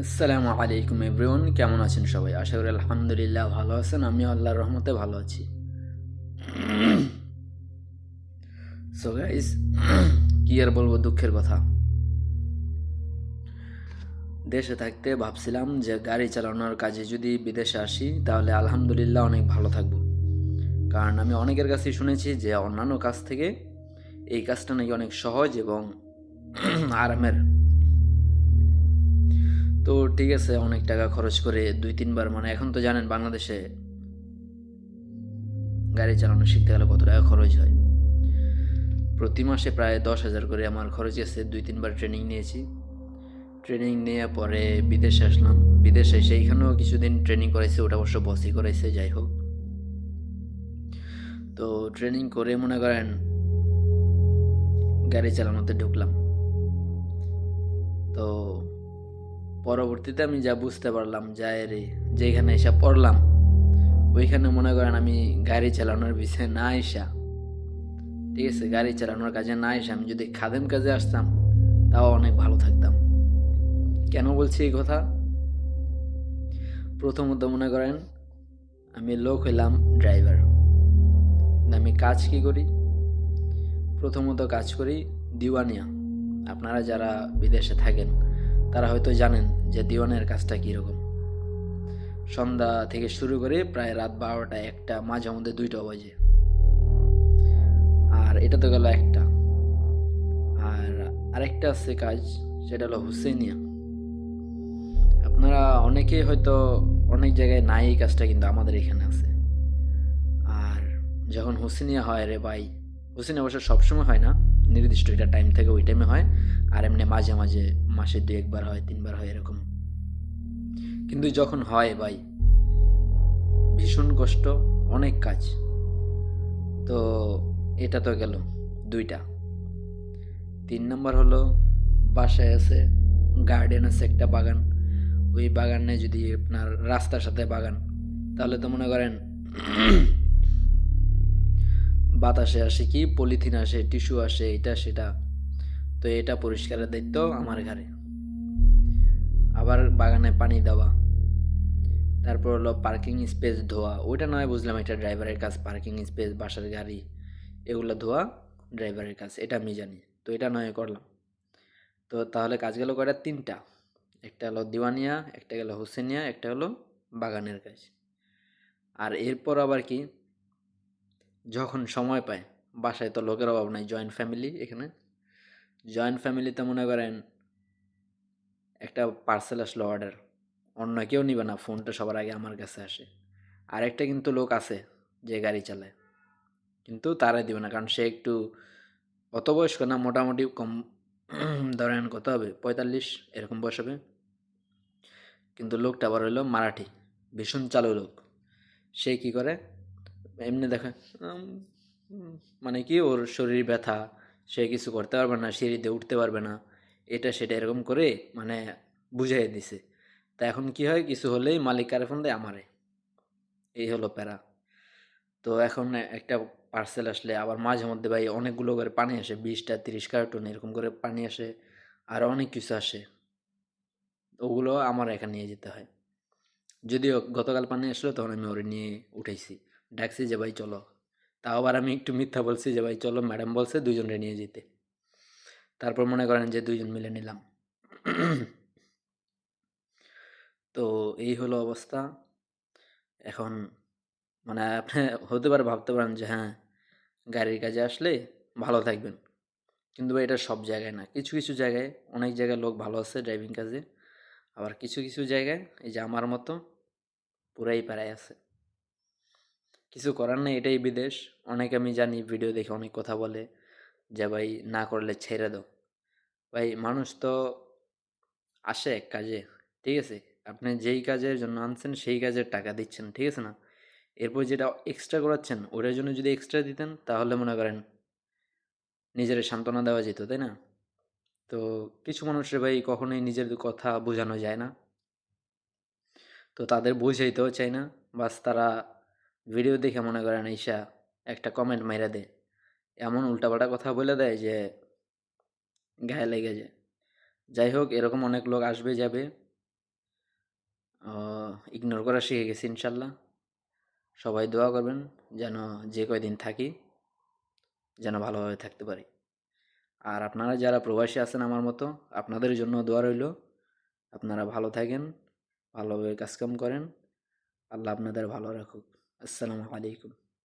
আসসালামু আলাইকুম এভরিওয়ান, কেমন আছেন সবাই? আশা করি আলহামদুলিল্লাহ ভালো আছেন। আমিও আল্লাহর রহমতে ভালো আছি। সো গাইস, কি আর বলবো, দুঃখের কথা। দেশে থাকতে ভাবছিলাম যে গাড়ি চালানোর কাজে যদি বিদেশে আসি তাহলে আলহামদুলিল্লাহ অনেক ভালো থাকবো। কারণ আমি অনেকের কাছেই শুনেছি যে অন্যান্য কাজ থেকে এই কাজটা নাকি অনেক সহজ এবং আরামের। তো ঠিক আছে, অনেক টাকা খরচ করে 2-3 বার, মানে এখন তো জানেন বাংলাদেশে গাড়ি চালানো শিখতে গেলে কত টাকা খরচ হয়। প্রতি মাসে প্রায় 10,000 করে আমার খরচ গেছে। 2-3 বার ট্রেনিং নিয়েছি। ট্রেনিং নেওয়ার পরে বিদেশে আসলাম। বিদেশে এসে এইখানেও কিছুদিন ট্রেনিং করাইছে, ওটা অবশ্য বসই করাইছে, যাই হোক। তো ট্রেনিং করে মনে করেন গাড়ি চালানোতে ঢুকলাম। তো পরবর্তীতে আমি যা বুঝতে পারলাম, যায় রে যেখানে এসে পড়লাম ওইখানে মনে করেন আমি গাড়ি চালানোর বিষয়ে না আইসা, ঠিক আছে, গাড়ি চালানোর কাজে না এসে আমি যদি খাদেম কাজে আসতাম তাও অনেক ভালো থাকতাম। কেন বলছি এই কথা? প্রথমত মনে করেন আমি লোক হইলাম ড্রাইভার, আমি কাজ কি করি? প্রথমত কাজ করি দিওয়ানিয়া। আপনারা যারা বিদেশে থাকেন তারা হয়তো জানেন যে দিওয়ানের কাজটা কীরকম। সন্ধ্যা থেকে শুরু করে প্রায় রাত 12টা 1টা, মাঝে মধ্যে 2টা বাজে। আর এটা তো গেল একটা। আর আরেকটা আছে কাজ, সেটা হলো হুসেনিয়া। আপনারা অনেকেই হয়তো অনেক জায়গায় নাই এই কাজটা, কিন্তু আমাদের এখানে আছে। আর যখন হুসেনিয়া হয় রে ভাই, হুসেনিয়া অবশ্য সবসময় হয় না, নির্দিষ্ট একটা টাইম থেকে ওই টাইমে হয়। আর এমনি মাঝে মাঝে মাসে 2-1 বার হয়, 3 বার হয়, এরকম। কিন্তু যখন হয় ভাই, ভীষণ কষ্ট, অনেক কাজ। তো এটা তো গেল 2টা। 3 নম্বর হলো বাসায় আছে গার্ডেন, আছে একটা বাগান। ওই বাগানে যদি আপনার রাস্তার সাথে বাগান, তাহলে তো মনে করেন বাতাসে আসে কি, পলিথিন আসে, টিস্যু আসে, এটা সেটা। তো এটা পরিষ্কারের দায়িত্ব আমার ঘাড়ে। আবার বাগানে পানি দেওয়া, তারপর হলো পার্কিং স্পেস ধোয়া। ওইটা নয় বুঝলাম, এটা ড্রাইভারের কাজ। পার্কিং স্পেস, বাসার গাড়ি, এগুলো ধোয়া ড্রাইভারের কাজ, এটা আমি জানি। তো এটা নয় করলাম। তো তাহলে কাজ গেল কয়টা? 3টা। একটা হলো দিওয়ানিয়া, একটা গেল হোসেনিয়া, একটা হলো বাগানের কাজ। আর এরপর আবার কি, যখন সময় পায়, বাসায় তো লোকের অভাব নাই, জয়েন্ট ফ্যামিলি এখানে। জয়েন্ট ফ্যামিলিতে মনে করেন একটা পার্সেল আসলো, অর্ডার, অন্য কেউ নিবে না, ফোনটা সবার আগে আমার কাছে আসে। আরেকটা কিন্তু লোক আছে যে গাড়ি চালায়, কিন্তু তারাই দিবে না, কারণ সে একটু অত বয়স্ক না, মোটামুটি কম, ধরেন কত হবে, 45 এরকম বয়স হবে। কিন্তু লোকটা আবার হইলো মারাঠি, ভীষণ চালু লোক। সে কি করে, এমনি দেখে, উম, মানে কি, ওর শরীর ব্যথা, সে কিছু করতে পারবে না, সিঁড়িতে উঠতে পারবে না, এটা সেটা এরকম করে মানে বুঝাই দিছে। তা এখন কি হয়, কিছু হলেই মালিক কারে ফোন দেয়, আমারে। এই হলো প্যারা। তো এখন একটা পার্সেল আসলে আবার মাঝে মধ্যে ভাই অনেকগুলো করে পানি আসে, 20টা 30 কার্টুন এরকম করে পানি আসে, আর অনেক কিছু আসে। ওগুলো আমার এখানে নিয়ে যেতে হয়। যদিও গতকাল পানি আসলো তখন আমি ওরে নিয়ে উঠাইছি, ডাকছি যে ভাই চলো। তাও আবার আমি একটু মিথ্যা বলছি যে ভাই চলো, ম্যাডাম বলছে 2জনরে নিয়ে যেতে। তারপর মনে করেন যে 2জন মিলে নিলাম। তো এই হলো অবস্থা এখন। মানে আপনি হতে পারে ভাবতে পারেন যে হ্যাঁ, গাড়ির কাজে আসলে ভালো থাকবেন, কিন্তু ভাই এটা সব জায়গায় না। কিছু কিছু জায়গায়, অনেক জায়গায় লোক ভালো আছে ড্রাইভিং কাজে, আবার কিছু কিছু জায়গায় এই যে আমার মতো পুরাই প্যারায় আছে। কিছু করার নেই, এটাই বিদেশ। অনেকে আমি জানি ভিডিও দেখে অনেক কথা বলে যে ভাই না করলে ছেড়ে দাও। ভাই মানুষ তো আসে এক কাজে, ঠিক আছে, আপনি যেই কাজের জন্য আনছেন সেই কাজের টাকা দিচ্ছেন, ঠিক আছে না? এরপর যেটা এক্সট্রা করাচ্ছেন ওটার জন্য যদি এক্সট্রা দিতেন তাহলে মনে করেন নিজের সান্ত্বনা দেওয়া যেত, তাই না? তো কিছু মানুষের ভাই কখনোই নিজের কথা বোঝানো যায় না। তো তাদের বুঝাইতেও চাই না। বাস তারা ভিডিও দেখে মনে করেন ঈশা একটা কমেন্ট মাইরা দেয়, এমন উল্টাপাল্টা কথা বলে দেয় যে গায়ে লেগে যায়। যাই হোক, এরকম অনেক লোক আসবে যাবে। ইগনোর করা শিখে গেছি ইনশাল্লাহ। সবাই দোয়া করবেন যেন যে কয়দিন থাকি যেন ভালোভাবে থাকতে পারি। আর আপনারা যারা প্রবাসী আছেন আমার মতো, আপনাদের জন্য দোয়া রইল। আপনারা ভালো থাকেন, ভালোভাবে কাজকাম করেন। আল্লাহ আপনাদের ভালো রাখুক। আসসালামু আলাইকুম।